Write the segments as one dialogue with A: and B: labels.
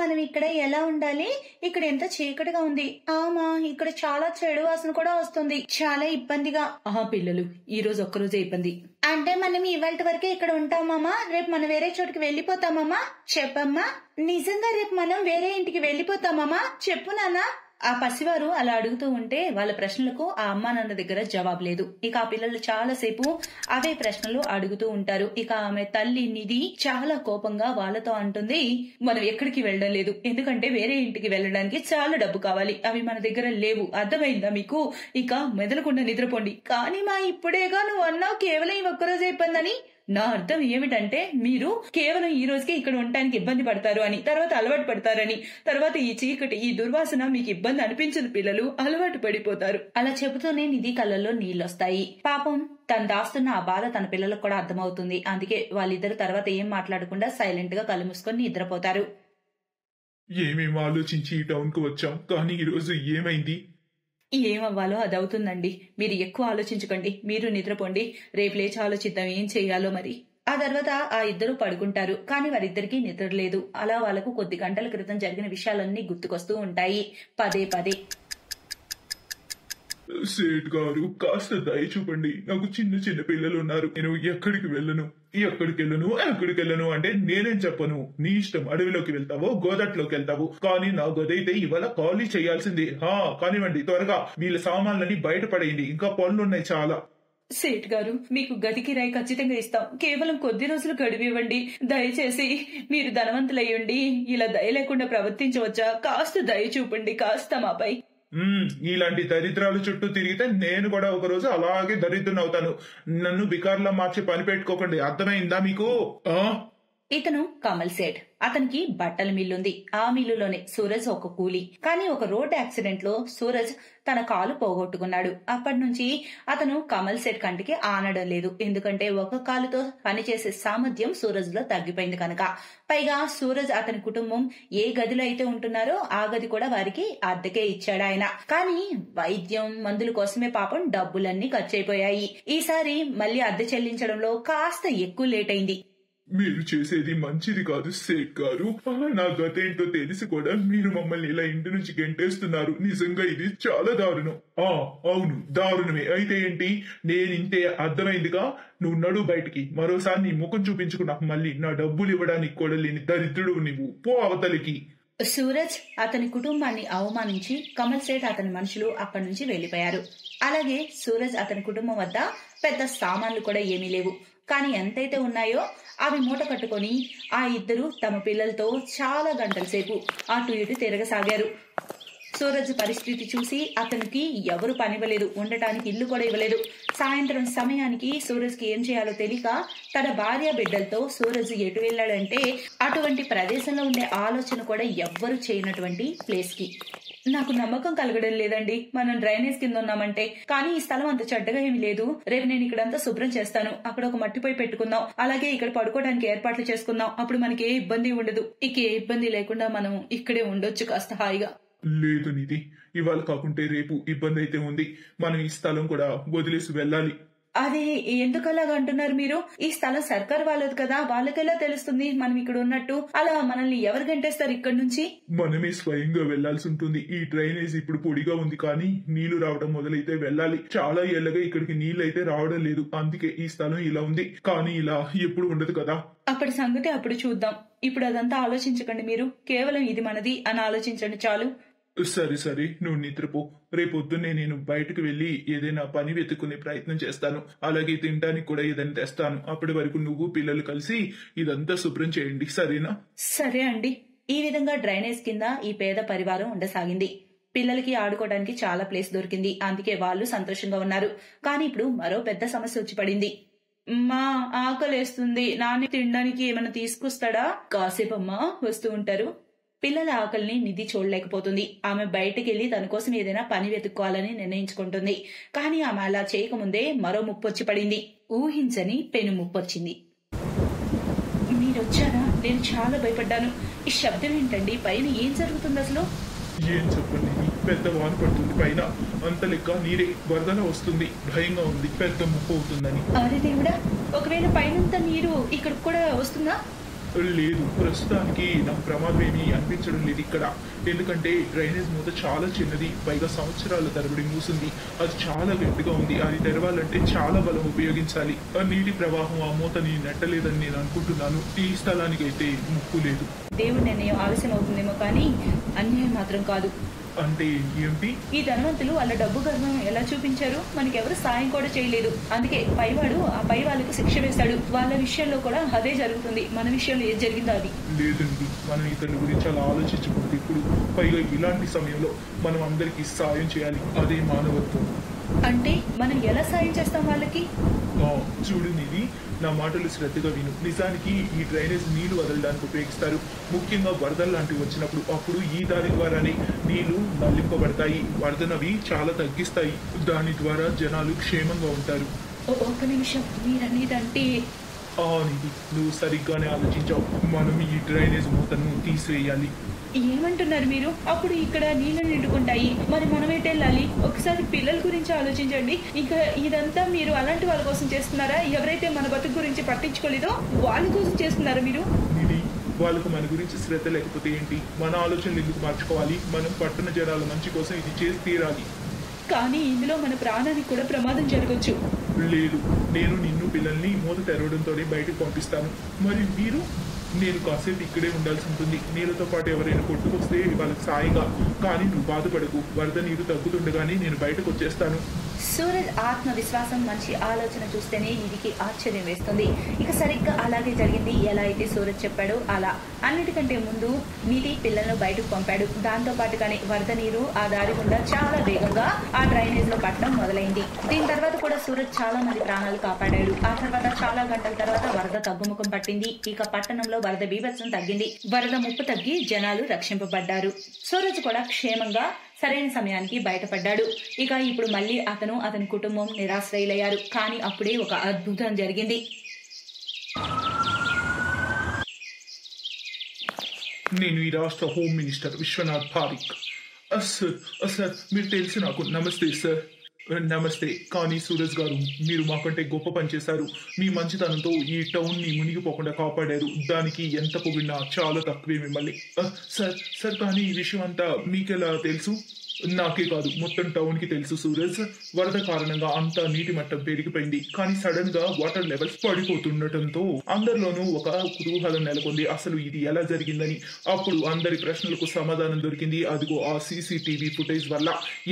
A: మనం ఇక్కడ ఎలా ఉండాలి? ఇక్కడ ఎంత చీకటిగా ఉంది. ఆమా ఇక్కడ చాలా చెడు వాసన కూడా వస్తుంది. చాలా ఇబ్బందిగా.
B: పిల్లలు ఈ రోజు ఒక్కరోజే ఇబ్బంది.
A: అంటే మనం ఇవాళ వరకే ఇక్కడ ఉంటామమ్మా, రేపు మనం వేరే చోటుకి వెళ్ళిపోతామమ్మా. చెప్పమ్మా, నిజంగా రేపు మనం వేరే ఇంటికి వెళ్ళిపోతామమ్మా? చెప్పు నాన్న.
B: ఆ పసివారు అలా అడుగుతూ ఉంటే వాళ్ళ ప్రశ్నలకు ఆ అమ్మా నాన్న దగ్గర జవాబు లేదు. ఇక ఆ పిల్లలు చాలాసేపు అవే ప్రశ్నలు అడుగుతూ ఉంటారు. ఇక ఆమె తల్లి నిధి చాలా కోపంగా వాళ్ళతో అంటుంది, మనం ఎక్కడికి వెళ్ళడం లేదు, ఎందుకంటే వేరే ఇంటికి వెళ్ళడానికి చాలా డబ్బు కావాలి, అవి మన దగ్గర లేవు, అర్థమైందా మీకు? ఇక మెదలకుండా నిద్రపోండి.
A: కానీ మా ఇప్పుడేగా నువ్వు అన్నావు కేవలం ఈ ఒక్కరోజే ఇబ్బందని.
B: నా అర్థం ఏమిటంటే మీరు కేవలం ఈ రోజుకే ఇక్కడ ఉండటానికి ఇబ్బంది పడతారు అని, తర్వాత అలవాటు పడతారని, తర్వాత ఈ చీకటి ఈ దుర్వాసన మీకు ఇబ్బంది అనిపించిన పిల్లలు అలవాటు పడిపోతారు. అలా చెబుతూనే నిధి కళ్ళల్లో నీళ్లొస్తాయి. పాపం తను దాస్తున్న ఆ బాధ తన పిల్లలకు కూడా అర్థమవుతుంది. అందుకే వాళ్ళిద్దరు తర్వాత ఏం మాట్లాడకుండా సైలెంట్ గా కళ్ళు మూసుకొని నిద్రపోతారు.
C: ఏమేమి ఆలోచించి ఈ టౌన్ కు వచ్చాం, కానీ ఈ రోజు ఏమైంది?
B: ఏమవ్వాలో అది అవుతుందండి. మీరు ఎక్కువ ఆలోచించకండి, మీరు నిద్రపోండి. రేపు లేచి ఆలోచిద్దాం ఏం చెయ్యాలో మరి. ఆ తర్వాత ఆ ఇద్దరు పడుకుంటారు. కానీ వారిద్దరికీ నిద్ర లేదు. అలా వాళ్లకు కొద్ది గంటల క్రితం జరిగిన విషయాలన్నీ గుర్తుకొస్తూ ఉంటాయి పదే పదే.
C: సేట్ గారు కాస్త దయ చూపండి, నాకు చిన్న చిన్న పిల్లలు ఉన్నారు, నేను ఎక్కడికి వెళ్ళను అంటే నేనేం చెప్పను, నీ ఇష్టం, అడవిలోకి వెళ్తావో గోదట్లోకి వెళ్తావు, కానీ నా గదైతే ఇవాళ ఖాళీ చేయాల్సిందే. కానివ్వండి, త్వరగా వీళ్ళ సామాన్లని బయటపడేయండి, ఇంకా పనులున్నాయి చాలా.
B: సేట్ గారు మీకు గది కిరాయి ఖచ్చితంగా ఇస్తాం, కేవలం కొద్ది రోజులు గడివివ్వండి, దయచేసి మీరు ధనవంతులయ్యండి. ఇలా దయ లేకుండా ప్రవర్తించవచ్చా? కాస్త దయ చూపండి, కాస్త మాపై.
C: ఇలాంటి దరిద్రాలు చుట్టూ తిరిగితే నేను కూడా ఒక రోజు అలాగే దరిద్రుని అవుతాను. నన్ను బికార్లా మార్చి పని పెట్టుకోకండి, అర్థమైందా మీకు?
B: ఇతను కమల్ సేఠ్. అతనికి బట్టల మిల్లుంది. ఆ మిల్లులోనే సూరజ్ ఒక కూలి. కానీ ఒక రోడ్ యాక్సిడెంట్ లో సూరజ్ తన కాలు పోగొట్టుకున్నాడు. అప్పటి నుంచి అతను కమల్ సేఠ్ కంటికి ఆనడం లేదు. ఎందుకంటే ఒక కాలుతో పనిచేసే సామర్థ్యం సూరజ్ లో తగ్గిపోయింది కనుక. పైగా సూరజ్ అతని కుటుంబం ఏ గదిలో అయితే ఉంటున్నారో ఆ గది కూడా వారికి అద్దెకే ఇచ్చాడు ఆయన. కానీ వైద్యం మందుల కోసమే పాపం డబ్బులన్నీ ఖర్చయిపోయాయి. ఈసారి మళ్లీ అద్దె చెల్లించడంలో కాస్త ఎక్కువ లేట్ అయింది.
C: మీరు చేసేది మంచిది కాదు సేట్ గారు. నా గతేంటో తెలిసి కూడా మీరు మమ్మల్ని ఇలా ఇంటి నుంచి గెంటేస్తున్నారు. నిజంగా ఇది చాలా దారుణం. అవును దారుణమే. అయితే ఏంటి, నేనింతే, అర్థమైందిగా. నువ్వు నడు బయటికి, మరోసారి నీ ముఖం చూపించుకున్నా మళ్ళీ నా డబ్బులు ఇవ్వడానికి కూడా లేని దరిద్రుడు నువ్వు, పో అవతలికి.
B: సూరజ్ అతని కుటుంబాన్ని అవమానించి కమల్ సేఠ్ అతని మనుషులు అక్కడి నుంచి వెళ్లిపోయారు. అలాగే సూరజ్ అతని కుటుంబం వద్ద పెద్ద సామాన్లు కూడా ఏమీ లేవు. కానీ ఎంతైతే ఉన్నాయో అవి మూట కట్టుకుని ఆ ఇద్దరు తమ పిల్లలతో చాలా గంటల సేపు అటు ఇటు తిరగసాగారు. సూరజ్ పరిస్థితి చూసి అతనికి ఎవరు పనివ్వలేదు, ఉండటానికి ఇల్లు కూడా ఇవ్వలేదు. సాయంత్రం సమయానికి సూరజ్ కి ఏం చేయాలో తెలియక తన భార్య బిడ్డలతో సూరజ్ ఎటు వెళ్లాడంటే అటువంటి ప్రదేశంలో ఉండే ఆలోచన కూడా ఎవ్వరు చేయనటువంటి ప్లేస్ కి. నాకు నమ్మకం కలగడం లేదండి, మనం డ్రైనేజ్ కింద ఉన్నామంటే. కానీ ఈ స్థలం అంత చెడ్డగా ఏమీ లేదు. రేపు నేను ఇక్కడంతా శుభ్రం చేస్తాను, అక్కడ ఒక మట్టిపోయి పెట్టుకుందాం, అలాగే ఇక్కడ పడుకోవడానికి ఏర్పాట్లు చేసుకుందాం. అప్పుడు మనకి ఏ ఇబ్బంది ఉండదు. ఇక ఏ ఇబ్బంది లేకుండా మనం ఇక్కడే ఉండొచ్చు కాస్త హాయిగా.
C: లేదు నిధి, ఇవాళ కాకుంటే రేపు ఇబ్బంది అయితే ఉంది. మనం ఈ స్థలం కూడా వదిలేసి వెళ్ళాలి.
B: అదే ఎందుకలాగా అంటున్నారు మీరు? ఈ స్థలం సర్కార్ వాళ్ళది కదా, వాళ్ళకెలా తెలుస్తుంది మనం ఇక్కడ ఉన్నట్టు? అలా మనల్ని ఎవరు గంటేస్తారు ఇక్కడి నుంచి?
C: మనమే స్వయంగా వెళ్లాల్సి ఉంటుంది. ఈ డ్రైనేజ్ ఇప్పుడు పొడిగా ఉంది, కానీ నీళ్లు రావడం మొదలైతే వెళ్ళాలి. చాలా ఏళ్లగా ఇక్కడికి నీళ్లు అయితే రావడం లేదు, అందుకే ఈ స్థలం ఇలా ఉంది. కానీ ఇలా ఎప్పుడు ఉండదు కదా.
B: అప్పటి సంగతి అప్పుడు చూద్దాం. ఇప్పుడు అదంతా ఆలోచించకండి. మీరు కేవలం ఇది మనది అని ఆలోచించండి చాలు.
C: సరే, నువ్వు నిద్రపో. రేపొద్దున్నే నేను బయటకు వెళ్లి ఏదైనా పని వెతుక్కునే ప్రయత్నం చేస్తాను. అలాగే తినడానికి కూడా ఏదైనా తెస్తాను. అప్పటి వరకు నువ్వు పిల్లలు కలిసి ఇదంతా శుభ్రం చేయండి, సరేనా?
B: సరే అండి. ఈ విధంగా డ్రైనేజ్ కింద ఈ పేద పరివారం ఉండసాగింది. పిల్లలకి ఆడుకోవడానికి చాలా ప్లేస్ దొరికింది, అందుకే వాళ్ళు సంతోషంగా ఉన్నారు. కానీ ఇప్పుడు మరో పెద్ద సమస్య వచ్చి పడింది. మా ఆకలేస్తుంది, నాన్న తినడానికి ఏమైనా తీసుకొస్తాడా? కాసేపమ్మా వస్తూ ఉంటారు. పిల్లల ఆకలిని నిధి చూడలేకపోతుంది. ఆమె బయటకెళ్లి తన కోసం ఏదైనా పని వెతుక్కోవాలని నిర్ణయించుకుంటుంది. కానీ ఆమె అలా చేయకముందే మరో ముప్పొచ్చి పడింది. ఊహించని పెను ముప్పొచ్చింది. మీరొచ్చారా? నేను చాలా భయపడ్డాను. ఈ శబ్దం ఏంటండి? పైన ఏం జరుగుతుంది అసలు?
C: ఏం చెప్పండి, పెద్ద వాన పడుతుంది పైన. అంత లెక్క నీరే వరదల వస్తుంది. భయంగా ఉంది, పెద్ద ముప్పు అవుతుందని.
B: అరే దేవుడా, ఒకవేళ పైనంత నీరు ఇక్కడ కూడా వస్తుందా?
C: లేదు, ప్రస్తుతానికి నాకు ప్రమాదం ఏమీ అనిపించడం లేదు ఇక్కడ. ఎందుకంటే డ్రైనేజ్ మూత చాలా చిన్నది, పైగా సంవత్సరాల తరబడి మూసింది. అది చాలా గట్టిగా ఉంది. అది తెరవాలంటే చాలా బలం ఉపయోగించాలి. ఆ నీటి ప్రవాహం ఆ మూతని నెట్టలేదని నేను అనుకుంటున్నాను. ఈ స్థలానికి అయితే ముప్పు లేదు.
B: దేవుడి నిర్ణయం ఆలస్యం అవుతుందేమో కానీ అన్యాయం మాత్రం కాదు.
C: అంటే ఏమిటి?
B: ఈ ధనవంతులు వాళ్ళ డబ్బు గర్వం ఎలా చూపించారు? మనకెవరు సాయం కూడా చేయలేదు. అందుకే పైవాడు ఆ పై వాళ్ళకు శిక్ష వేస్తాడు. వాళ్ళ విషయంలో కూడా అదే జరుగుతుంది. మన విషయంలో ఏది జరిగిందో అది.
C: లేదండి, మనం ఇతరుల గురించి అలా ఆలోచించకూడదు ఇప్పుడు. పైగా ఇలాంటి సమయంలో మనం అందరికీ సాయం చేయాలి. అదే మానవత్వం.
B: అంటే మనం ఎలా సాయం చేస్తాం వాళ్ళకి?
C: చూడు నిధి, నా మాటలు శ్రద్ధగా విను. నిజానికి ఈ డ్రైనేజ్ నీళ్లు వదలడానికి ఉపయోగిస్తారు. ముఖ్యంగా వరదలు లాంటివి వచ్చినప్పుడు. అప్పుడు ఈ దారి ద్వారానే నీళ్లు మళ్లింపబడతాయి. వరదనవి చాలా తగ్గిస్తాయి. దాని ద్వారా జనాలు క్షేమంగా ఉంటారు.
B: ఒక్క నిమిషం, మీరనేదంటే?
C: నిధి, నువ్వు సరిగ్గానే ఆలోచించావు. మనం ఈ డ్రైనేజ్ మూతను తీసివేయాలి.
B: ఏమంటున్నారు మీరు? అప్పుడు ఇక్కడ నీళ్లు నిండుకుంటాయి, మరి మనం ఎటు వెళ్ళాలి? ఒకసారి పిల్లల గురించి ఆలోచించండి. ఇంకా ఇదంతా మీరు అలాంటి వాళ్ళ కోసం చేస్తున్నారా? ఎవరైతే మన బతుకు గురించి పట్టించుకోలేదో వాళ్ళ కోసం చేస్తున్నారా మీరు?
C: నిధి, వాళ్ళకు మన గురించి శ్రద్ధ లేకపోతే ఏంటి? మన ఆలోచనలు ఎందుకు మార్చుకోవాలి? మనం పట్టణ జనాల మంచి కోసం ఇది చేసి తీరాలి.
B: కానీ ఇందులో మన ప్రాణానికి కూడా ప్రమాదం జరగచ్చు.
C: లేదు, నేను నిన్ను పిల్లల్ని మూత తెరవడంతోనే బయటకు పంపిస్తాను. మరి మీరు? నేను కాసేపు ఇక్కడే ఉండాల్సి ఉంటుంది. నీళ్ళతో పాటు ఎవరైనా కొట్టుకొస్తే వాళ్ళకి సాయిగా. కానీ నువ్వు బాధపడకు, వరద నీరు తగ్గుతుండగానే నేను బయటకు వచ్చేస్తాను.
B: సూరజ్ ఆత్మవిశ్వాసం, మంచి ఆలోచన చూస్తేనే వీరికి ఆశ్చర్యం వేస్తుంది. ఇక సరిగ్గా అలాగే జరిగింది. ఎలా అయితే సూరజ్ చెప్పాడో అలా. అన్నిటికంటే ముందు నీటి పిల్లలను బయటకు పంపాడు. దాంతో పాటుగానే వరద నీరు ఆ దారి గుండా చాలా వేగంగా ఆ డ్రైనేజ్ లో పట్టడం మొదలైంది. దీని తర్వాత కూడా సూరజ్ చాలా మంది ప్రాణాలు కాపాడాడు. ఆ తర్వాత చాలా గంటల తర్వాత వరద తగ్గుముఖం పట్టింది. ఇక పట్టణంలో వరద బీభత్సం తగ్గింది. వరద ముప్పు తగ్గి జనాలు రక్షింపబడ్డారు. సూరజ్ కూడా క్షేమంగా సరైన సమయానికి బయటపడ్డాడు. ఇక ఇప్పుడు మళ్ళీ అతని కుటుంబం నిరాశ్రయులయ్యారు. కానీ అప్పుడే ఒక అద్భుతం జరిగింది.
C: నేను ఈ రాష్ట్ర home minister Vishwanath Parik. Sir, మీరు తెలుసు నాకు. నమస్తే సార్. నమస్తే. కానీ సూరజ్ గారు, మీరు మాకంటే గొప్ప పని చేశారు. మీ మంచితనంతో ఈ టౌన్ ని మునిగిపోకుండా కాపాడారు. దానికి ఎంత పొగిడినా చాలా తక్కువే మిమ్మల్ని. సార్, కానీ ఈ విషయం అంతా మీకెలా తెలుసు? నాకే కాదు, మొత్తం టౌన్ కి తెలుసు సూరజ్. వరద కారణంగా అంతా నీటి మట్టం పెరిగిపోయింది. కానీ సడన్ గా వాటర్ లెవెల్స్ పడిపోతుండటంతో అందరిలోనూ ఒక కుతూహలం నెలకొంది. అసలు ఇది ఎలా జరిగిందని. అప్పుడు అందరి ప్రశ్నలకు సమాధానం దొరికింది. అదిగో ఆ సీసీటీవీ ఫుటేజ్ వల్ల.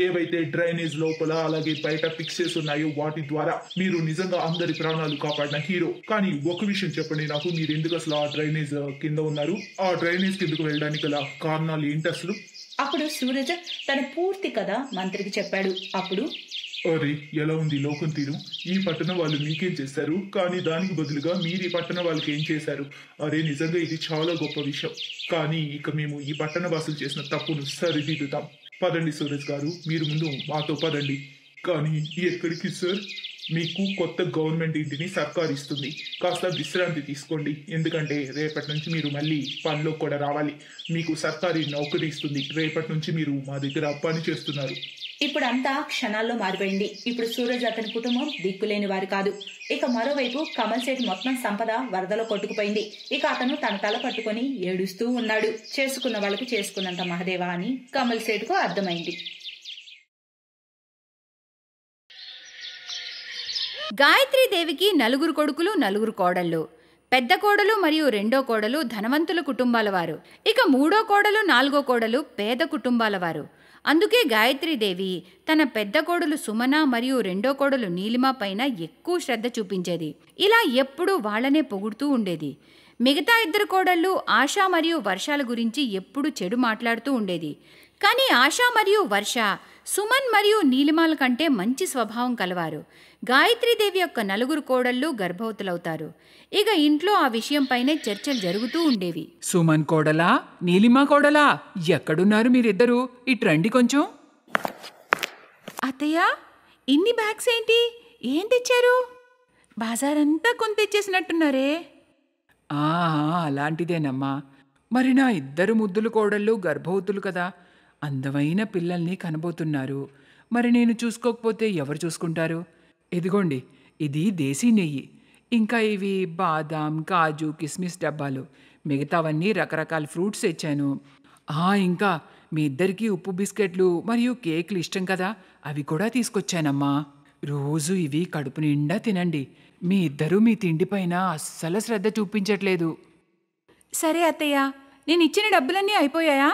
C: ఏవైతే డ్రైనేజ్ లోపల అలాగే బయట పిక్చర్స్ ఉన్నాయో వాటి ద్వారా మీరు నిజంగా అందరి ప్రాణాలు కాపాడిన హీరో. కానీ ఒక విషయం చెప్పండి నాకు, మీరు ఎందుకు అసలు ఆ డ్రైనేజ్ కింద ఉన్నారు? ఆ డ్రైనేజ్ కిందకు వెళ్ళడానికి గల కారణాలు ఏంటి అసలు?
B: అప్పుడు సూరజ్ తన పూర్తి కథ మంత్రికి చెప్పాడు. అప్పుడు
C: అరే, ఎలా ఉంది లోకం తీరు? ఈ పట్టణ వాళ్ళు మీకేం చేశారు, కానీ దానికి బదులుగా మీరు ఈ పట్టణ వాళ్ళకి ఏం చేశారు? అరే, నిజంగా ఇది చాలా గొప్ప విషయం. కానీ ఇక మేము ఈ పట్టణ వాసులు చేసిన తప్పును సరిదిద్దుతాం. పదండి సూరజ్ గారు, మీరు ముందు మాతో పదండి. కానీ ఎక్కడికి సార్? మీకు కొత్త గవర్నమెంట్ ఇంటిని సర్కార్ ఇస్తుంది. కాస్త విశ్రాంతి తీసుకోండి. ఎందుకంటే రేపటి నుంచి మీరు మళ్ళీ పనిలో కూడా రావాలి. మీకు సర్కారీ నౌకరీ ఇస్తుంది. రేపటి నుంచి మీరు మా దగ్గర పని చేస్తున్నారు.
B: ఇప్పుడు అంతా క్షణాల్లో మారిపోయింది. ఇప్పుడు సూరజ్ అతని కుటుంబం దిక్కులేని వారు కాదు. ఇక మరోవైపు కమల్ సేఠ్ మొత్తం సంపద వరదలో కొట్టుకుపోయింది. ఇక అతను తన తల పట్టుకుని ఏడుస్తూ ఉన్నాడు. చేసుకున్న వాళ్ళకు చేసుకున్నంత మహదేవా అని కమల్ సేఠ్ కు అర్థమైంది.
D: గాయత్రీదేవికి 4 కొడుకులు 4 కోడళ్ళు. పెద్ద కోడలు మరియు రెండో కోడలు ధనవంతుల కుటుంబాల వారు. ఇక మూడో కోడలు 4గో కోడలు పేద కుటుంబాల వారు. అందుకే గాయత్రీదేవి తన పెద్ద కోడలు సుమన మరియు రెండో కోడలు నీలిమ పైన ఎక్కువ శ్రద్ధ చూపించేది. ఇలా ఎప్పుడూ వాళ్లనే పొగుడుతూ ఉండేది. మిగతా 2 కోడళ్ళు ఆశా మరియు వర్షాల గురించి ఎప్పుడు చెడు మాట్లాడుతూ ఉండేది. కానీ ఆశా మరియు వర్ష సుమన్ మరియు నీలిమాల కంటే మంచి స్వభావం కలవారు. గాయత్రీదేవి యొక్క 4 కోడళ్ళు గర్భవతులవుతారు. ఇక ఇంట్లో ఆ విషయంపైనే చర్చలు జరుగుతూ ఉండేవి.
E: సుమన్ కోడలా, నీలిమా కోడలా, ఎక్కడున్నారు మీరిద్దరూ? ఇటు రండి కొంచెం.
D: అత్తయ్య, ఇన్ని బ్యాగ్స్ ఏంటి? ఏం తెచ్చారు? బాజారంతా కొని తెచ్చేసినట్టున్నారే.
E: అలాంటిదేనమ్మా. మరి నా 2 ముద్దులు కోడళ్ళు గర్భవతులు కదా, అందమైన పిల్లల్ని కనబోతున్నారు. మరి నేను చూసుకోకపోతే ఎవరు చూసుకుంటారు? ఇదిగోండి, ఇది దేశీ నెయ్యి. ఇంకా ఇవి బాదాం, కాజు, కిస్మిస్ డబ్బాలు. మిగతావన్నీ రకరకాల ఫ్రూట్స్ తెచ్చాను. ఇంకా మీ ఇద్దరికీ ఉప్పు బిస్కెట్లు మరియు కేకులు ఇష్టం కదా, అవి కూడా తీసుకొచ్చానమ్మా. రోజు ఇవి కడుపు నిండా తినండి. మీ ఇద్దరూ మీ తిండిపైన అస్సలు శ్రద్ధ చూపించట్లేదు.
D: సరే అత్తయ్య, నేను ఇచ్చిన డబ్బులన్నీ అయిపోయాయా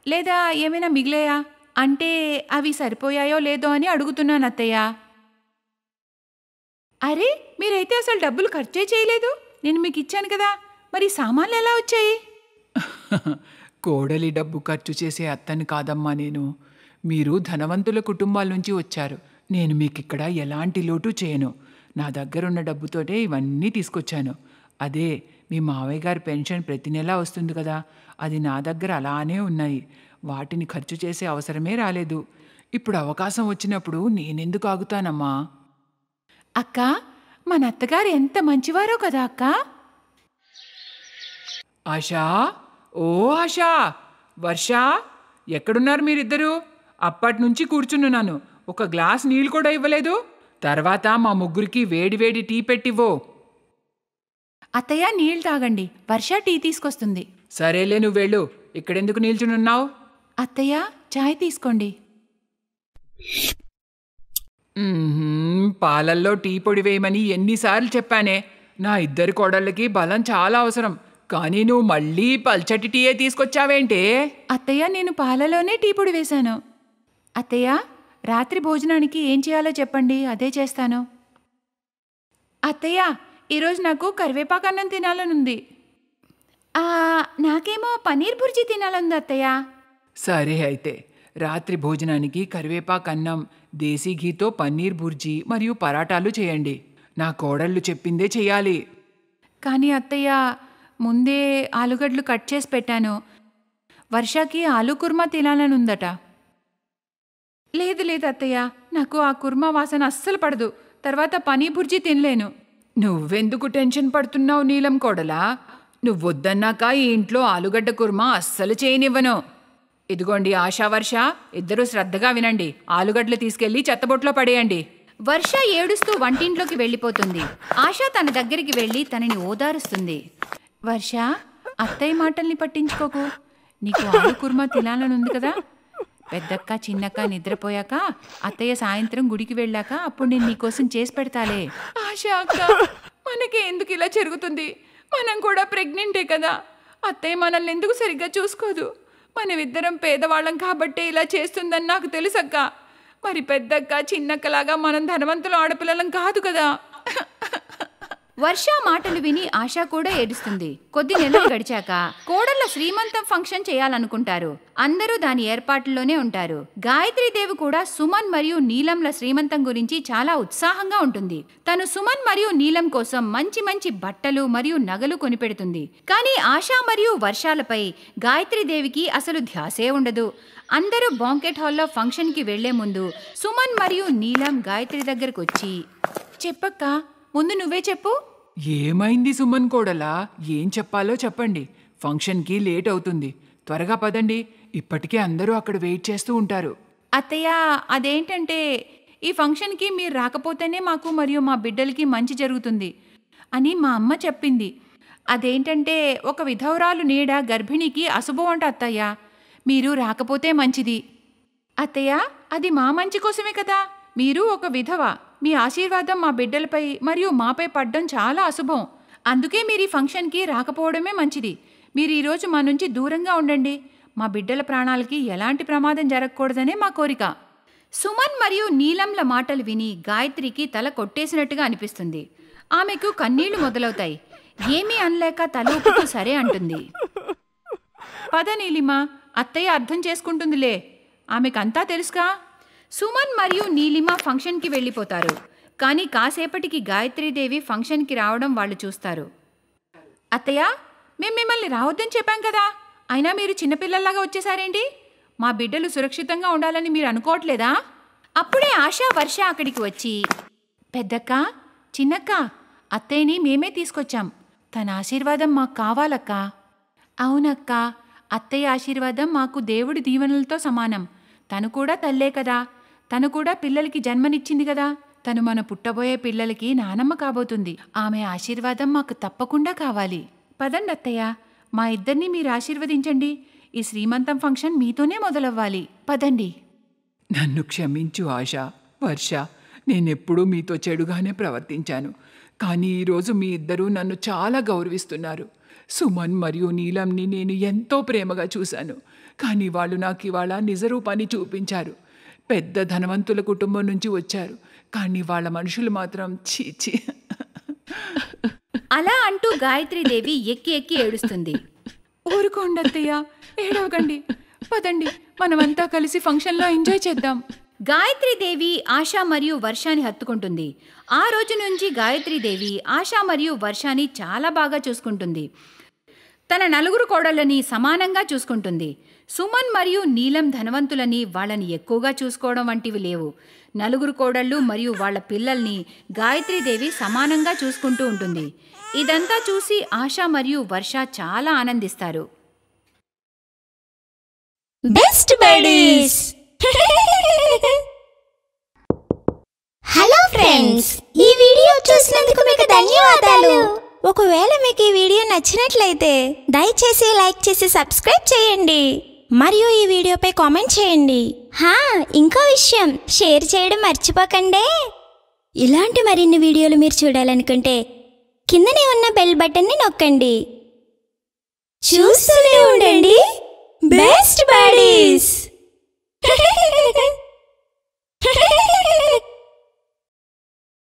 D: లేదా ఏమైనా మిగిలాయా? అంటే అవి సరిపోయాయో లేదో అని అడుగుతున్నాను అత్తయ్య. అరే, మీరైతే అసలు డబ్బులు ఖర్చే చేయలేదు. నేను మీకు ఇచ్చాను కదా, మరి సామాన్లు ఎలా వచ్చాయి?
E: కోడలి డబ్బు ఖర్చు చేసే అత్తని కాదమ్మా నేను. మీరు ధనవంతుల కుటుంబాల నుంచి వచ్చారు. నేను మీకిక్కడ ఎలాంటి లోటు చేయను. నా దగ్గరున్న డబ్బుతోటే ఇవన్నీ తీసుకొచ్చాను. అదే మీ మావయ్య గారి పెన్షన్ ప్రతి నెల వస్తుంది కదా, అది నా దగ్గర అలానే ఉన్నాయి. వాటిని ఖర్చు చేసే అవసరమే రాలేదు. ఇప్పుడు అవకాశం వచ్చినప్పుడు నేనెందుకు ఆగుతానమ్మా?
D: అక్క, మన అత్తగారు ఎంత మంచివారో కదా అక్క.
E: ఆశా, ఓ ఆశా, వర్ష, ఎక్కడున్నారు మీరిద్దరూ? అప్పటినుంచి కూర్చున్నాను. ఒక గ్లాస్ నీళ్ళు కూడా ఇవ్వలేదు. తర్వాత మా ముగ్గురికి వేడి వేడి టీ పెట్టివ్వో.
D: అత్తయ్య, నీళ్ళు తాగండి, వర్ష టీ తీసుకొస్తుంది.
E: సరేలే, నువ్వు వెళ్ళు. ఇక్కడెందుకు నిల్చునున్నావు?
D: అత్తయ్య, చాయ్ తీసుకోండి.
E: పాలల్లో టీ పొడి వేయమని ఎన్నిసార్లు చెప్పానే. నా ఇద్దరి కోడళ్ళకి బలం చాలా అవసరం. కానీ నువ్వు మళ్ళీ పల్చటి టీయే తీసుకొచ్చావేంటే?
D: అత్తయ్య, నేను పాలలోనే టీ పొడి వేశాను. అత్తయ్య, రాత్రి భోజనానికి ఏం చేయాలో చెప్పండి, అదే చేస్తాను. అత్తయ్య, ఈరోజు నాకు కరివేపాకు అన్నం తినాలనుంది. నాకేమో పన్నీర్ బుర్జీ తినాలంది అత్తయ్య.
E: సరే అయితే, రాత్రి భోజనానికి కరివేపాకు అన్నం, దేశీ ఘీతో పన్నీర్ బుర్జీ మరియు పరాటాలు చేయండి. నా కోడళ్ళు చెప్పిందే చెయ్యాలి.
D: కానీ అత్తయ్య, ముందే ఆలుగడ్డలు కట్ చేసి పెట్టాను. వర్షకి ఆలు కుర్మా తినాలనుందట. లేదు లేదు అత్తయ్య, నాకు ఆ కుర్మా వాసన అస్సలు పడదు. తర్వాత పన్నీర్ బుర్జీ తినలేను.
E: నువ్వెందుకు టెన్షన్ పడుతున్నావు నీలం కోడలా? నువ్వొద్దన్నాక ఈ ఇంట్లో ఆలుగడ్డ కుర్మా అస్సలు చేయనివ్వను. ఇదిగోండి ఆశా, వర్ష, ఇద్దరూ శ్రద్ధగా వినండి. ఆలుగడ్డలు తీసుకెళ్లి చెత్తబొట్లో పడేయండి.
D: వర్ష ఏడుస్తూ వంటింట్లోకి వెళ్ళిపోతుంది. ఆశ తన దగ్గరికి వెళ్ళి తనని ఓదారుస్తుంది. వర్ష, అత్తయ్య మాటల్ని పట్టించుకోకు. నీకు ఆలు కుర్మా తినాలనుంది కదా. పెద్దక్క చిన్నక్క నిద్రపోయాక, అత్తయ్య సాయంత్రం గుడికి వెళ్ళాక అప్పుడు నేను నీకోసం చేసి పెడతాలే.
E: ఆశ అక్క, మనకి ఎందుకు ఇలా జరుగుతుంది? మనం కూడా ప్రెగ్నెంటే కదా. అత్తయ్య మనల్ని ఎందుకు సరిగ్గా చూసుకోదు. మనమిద్దరం పేదవాళ్ళం కాబట్టే ఇలా చేస్తుందని నాకు తెలుసక్క. మరి పెద్దక్క చిన్నక్కలాగా మనం ధనవంతుల ఆడపిల్లలం కాదు కదా.
D: వర్ష మాటలు విని ఆశ కూడా ఏడుస్తుంది. కొద్ది నెలలు గడిచాక కోడళ్ళ శ్రీమంతం ఫంక్షన్ చేయాలనుకుంటారు. అందరూ దాని ఏర్పాట్లోనే ఉంటారు. గాయత్రీదేవి కూడా సుమన్ మరియు నీలంల శ్రీమంతం గురించి చాలా ఉత్సాహంగా ఉంటుంది. తను సుమన్ మరియు నీలం కోసం మంచి మంచి బట్టలు మరియు నగలు కొనిపెడుతుంది. కానీ ఆశ మరియు వర్షాలపై గాయత్రీదేవికి అసలు ధ్యాసే ఉండదు. అందరూ బాంకెట్ హాల్లో ఫంక్షన్కి వెళ్లే ముందు సుమన్ మరియు నీలం గాయత్రి దగ్గరకు వచ్చి, చెప్పక్క, ముందు నువ్వే చెప్పు.
E: ఏమైంది సుమన్ కోడలా? ఏం చెప్పాలో చెప్పండి. ఫంక్షన్కి లేట్ అవుతుంది. త్వరగా పదండి. ఇప్పటికే అందరూ అక్కడ వెయిట్ చేస్తూ ఉంటారు.
D: అత్తయ్య, అదేంటంటే ఈ ఫంక్షన్కి మీరు రాకపోతేనే మాకు మరియు మా బిడ్డలకి మంచి జరుగుతుంది అని మా అమ్మ చెప్పింది. అదేంటంటే ఒక విధవరాలు నీడ గర్భిణికి అశుభం అంట అత్తయ్య. మీరు రాకపోతే మంచిది. అత్తయ్య, అది మా మంచి కోసమే కదా. మీరు ఒక విధవ. మీ ఆశీర్వాదం మా బిడ్డలపై మరియు మాపై పడ్డం చాలా అశుభం. అందుకే మీరు ఈ ఫంక్షన్కి రాకపోవడమే మంచిది. మీరు ఈరోజు మా నుంచి దూరంగా ఉండండి. మా బిడ్డల ప్రాణాలకి ఎలాంటి ప్రమాదం జరగకూడదనే మా కోరిక. సుమన్ మరియు నీలంల మాటలు విని గాయత్రికి తల కొట్టేసినట్టుగా అనిపిస్తుంది. ఆమెకు కన్నీళ్లు మొదలవుతాయి. ఏమీ అనలేక తల ఊపుతూ సరే అంటుంది. పద నీలిమ, అత్తయ్య అర్థం చేసుకుంటుందిలే. ఆమెకంతా తెలుసుగా. సుమన్ మరియు నీలిమ ఫంక్షన్కి వెళ్ళిపోతారు. కానీ కాసేపటికి గాయత్రీదేవి ఫంక్షన్కి రావడం వాళ్ళు చూస్తారు. అత్తయ్య, మేము మిమ్మల్ని రావద్దని చెప్పాం కదా, అయినా మీరు చిన్నపిల్లల్లాగా వచ్చేసారేంటి? మా బిడ్డలు సురక్షితంగా ఉండాలని మీరు అనుకోవట్లేదా? అప్పుడే ఆశా, వర్ష అక్కడికి వచ్చి, పెద్దక్క, చిన్నక్క, అత్తయ్యని మేమే తీసుకొచ్చాం. తన ఆశీర్వాదం మాకు కావాలక్క. అవునక్క, అత్తయ్య ఆశీర్వాదం మాకు దేవుడి దీవెనలతో సమానం. తను కూడా తల్లే కదా. తను కూడా పిల్లలకి జన్మనిచ్చింది కదా. తను మన పుట్టబోయే పిల్లలకి నానమ్మ కాబోతుంది. ఆమె ఆశీర్వాదం మాకు తప్పకుండా కావాలి. పదండి అత్తయ్య, మా ఇద్దరిని మీరు ఆశీర్వదించండి. ఈ శ్రీమంతం ఫంక్షన్ మీతోనే మొదలవ్వాలి. పదండి.
E: నన్ను క్షమించు ఆశ, వర్ష. నేనెప్పుడూ మీతో చెడుగానే ప్రవర్తించాను. కానీ ఈరోజు మీ ఇద్దరూ నన్ను చాలా గౌరవిస్తున్నారు. సుమన్ మరియు నీలంని నేను ఎంతో ప్రేమగా చూశాను. కానీ వాళ్ళు నాకు ఇవాళ నిజరూపాన్ని చూపించారు. పెద్ద ధనవంతుల కుటుంబం నుంచి వచ్చారు. కానీ వాళ్ళ మనుషులు మాత్రం చీచి.
D: అలా అంటూ గాయత్రీదేవి ఎక్కి ఎక్కి ఏడుస్తుంది.
E: ఊరుకోండి అత్తయ్య, ఏడవకండి. పదండి, మనమంతా కలిసి ఫంక్షన్లో ఎంజాయ్ చేద్దాం.
D: గాయత్రీదేవి ఆశా మరియు వర్షాని హత్తుకుంటుంది. ఆ రోజు నుంచి గాయత్రీదేవి ఆశా మరియు వర్షాని చాలా బాగా చూసుకుంటుంది. తన 4 కోడళ్ళని సమానంగా చూసుకుంటుంది. సుమన్ మరియు నీలం ధనవంతులని వాళ్ళని ఎక్కువగా చూసుకోవడం వంటివి లేవు. 4 కోడళ్ళు మరియు వాళ్ళ పిల్లల్ని గాయత్రీదేవి సమానంగా చూసుకుంటూ ఉంటుంది. ఇదంతా చూసి ఆశా మరియు వర్ష చాలా ఆనందిస్తారు.
F: Best buddies. హలో ఫ్రెండ్స్, ఈ వీడియో చూసినందుకు మీకు ధన్యవాదాలు. ఒకవేళ మీకు ఈ వీడియో నచ్చినట్లయితే దయచేసి లైక్ చేసి సబ్స్క్రైబ్ చేయండి మరియు ఈ వీడియోపై కామెంట్ చేయండి. ఇంకో విషయం, షేర్ చేయడం మర్చిపోకండి. ఇలాంటి మరిన్ని వీడియోలు మీరు చూడాలనుకుంటే కిందనే ఉన్న బెల్ బటన్ని నొక్కండి. చూస్తూనే ఉండండి బెస్ట్ బడీస్.